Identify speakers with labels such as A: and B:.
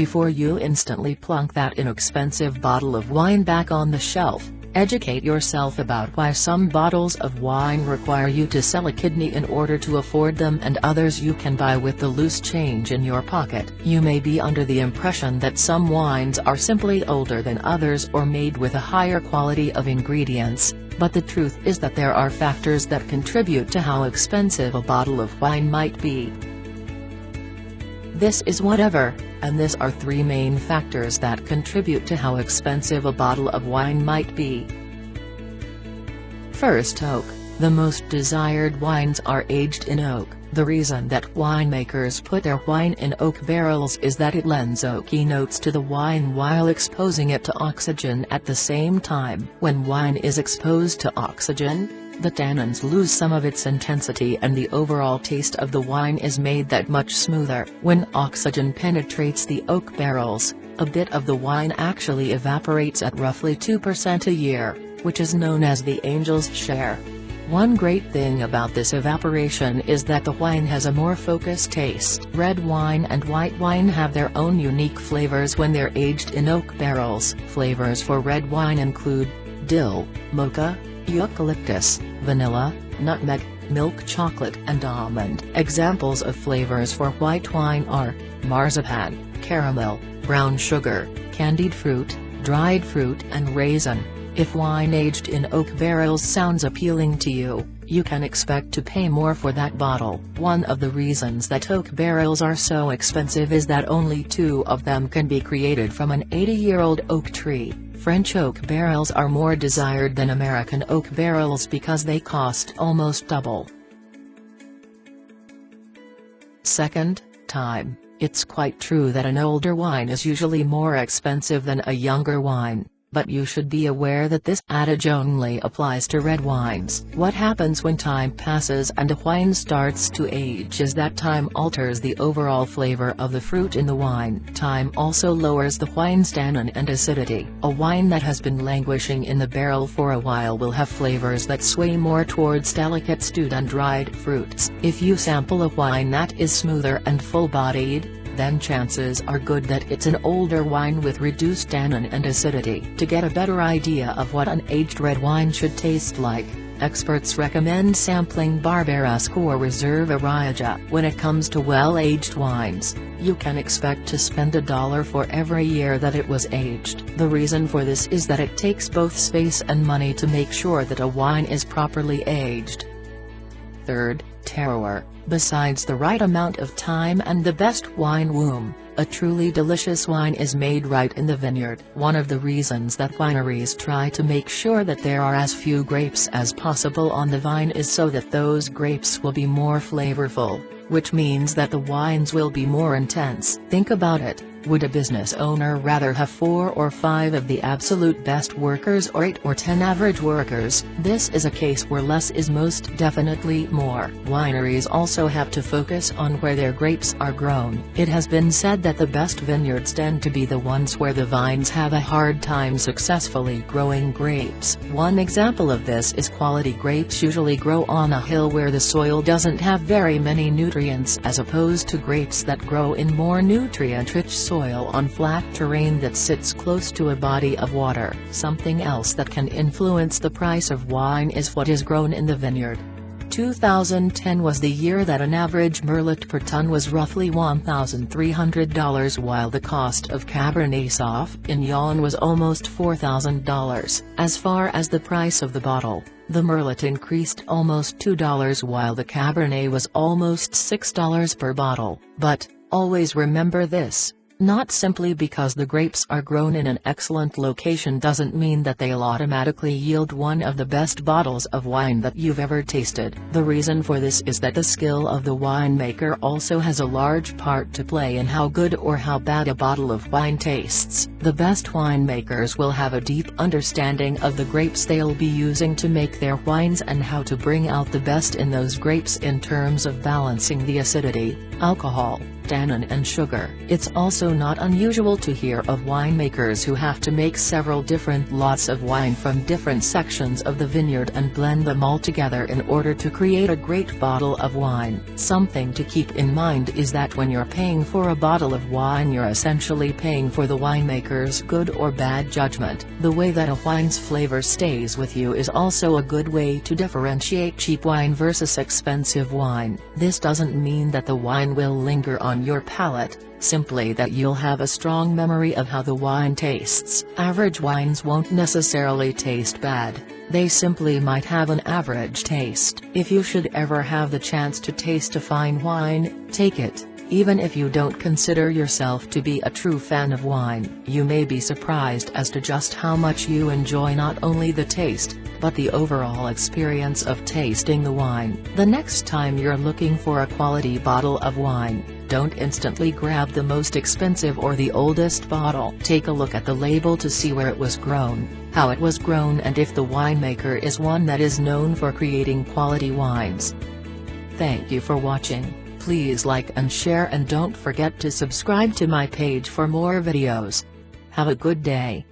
A: before you instantly plunk that inexpensive bottle of wine back on the shelf. Educate yourself about why some bottles of wine require you to sell a kidney in order to afford them and others you can buy with the loose change in your pocket. You may be under the impression that some wines are simply older than others or made with a higher quality of ingredients, but the truth is that there are factors that contribute to how expensive a bottle of wine might be. This is whatever, and these are three main factors that contribute to how expensive a bottle of wine might be. First, oak. The most desired wines are aged in oak. The reason that winemakers put their wine in oak barrels is that it lends oaky notes to the wine while exposing it to oxygen at the same time. When wine is exposed to oxygen, the tannins lose some of its intensity and the overall taste of the wine is made that much smoother. When oxygen penetrates the oak barrels, a bit of the wine actually evaporates at roughly 2% a year, which is known as the angel's share. One great thing about this evaporation is that the wine has a more focused taste. Red wine and white wine have their own unique flavors when they're aged in oak barrels. Flavors for red wine include dill, mocha, eucalyptus, vanilla, nutmeg, milk chocolate and almond. Examples of flavors for white wine are marzipan, caramel, brown sugar, candied fruit, dried fruit and raisin. If wine aged in oak barrels sounds appealing to you, you can expect to pay more for that bottle. One of the reasons that oak barrels are so expensive is that only 2 of them can be created from an 80-year-old oak tree. French oak barrels are more desired than American oak barrels because they cost almost double. Second, time. It's quite true that an older wine is usually more expensive than a younger wine, but you should be aware that this adage only applies to red wines. What happens when time passes and a wine starts to age is that time alters the overall flavor of the fruit in the wine. Time also lowers the wine's tannin and acidity. A wine that has been languishing in the barrel for a while will have flavors that sway more towards delicate stewed and dried fruits. If you sample a wine that is smoother and full-bodied, then chances are good that it's an older wine with reduced tannin and acidity. To get a better idea of what an aged red wine should taste like, experts recommend sampling Barbaresque or Reserva Rioja. When it comes to well-aged wines, you can expect to spend $1 for every year that it was aged. The reason for this is that it takes both space and money to make sure that a wine is properly aged. Third, terroir. Besides the right amount of time and the best wine womb, a truly delicious wine is made right in the vineyard. One of the reasons that wineries try to make sure that there are as few grapes as possible on the vine is so that those grapes will be more flavorful, which means that the wines will be more intense. Think about it. Would a business owner rather have 4 or 5 of the absolute best workers or 8 or 10 average workers? This is a case where less is most definitely more. Wineries also have to focus on where their grapes are grown. It has been said that the best vineyards tend to be the ones where the vines have a hard time successfully growing grapes. One example of this is quality grapes usually grow on a hill where the soil doesn't have very many nutrients, as opposed to grapes that grow in more nutrient-rich soil on flat terrain that sits close to a body of water. Something else that can influence the price of wine is what is grown in the vineyard. 2010 was the year that an average Merlot per ton was roughly $1,300 while the cost of Cabernet Sauvignon was almost $4,000. As far as the price of the bottle, the Merlot increased almost $2 while the Cabernet was almost $6 per bottle. But, always remember this. Not simply because the grapes are grown in an excellent location doesn't mean that they'll automatically yield one of the best bottles of wine that you've ever tasted. The reason for this is that the skill of the winemaker also has a large part to play in how good or how bad a bottle of wine tastes. The best winemakers will have a deep understanding of the grapes they'll be using to make their wines and how to bring out the best in those grapes in terms of balancing the acidity, alcohol, tannin and sugar. It's also also not unusual to hear of winemakers who have to make several different lots of wine from different sections of the vineyard and blend them all together in order to create a great bottle of wine. Something to keep in mind is that when you're paying for a bottle of wine, you're essentially paying for the winemaker's good or bad judgment. The way that a wine's flavor stays with you is also a good way to differentiate cheap wine versus expensive wine. This doesn't mean that the wine will linger on your palate, simply that you'll have a strong memory of how the wine tastes. Average wines won't necessarily taste bad, they simply might have an average taste. If you should ever have the chance to taste a fine wine, take it. Even if you don't consider yourself to be a true fan of wine, you may be surprised as to just how much you enjoy not only the taste, but the overall experience of tasting the wine. The next time you're looking for a quality bottle of wine, don't instantly grab the most expensive or the oldest bottle. Take a look at the label to see where it was grown, how it was grown, and if the winemaker is one that is known for creating quality wines. Thank you for watching. Please like and share, and don't forget to subscribe to my page for more videos. Have a good day.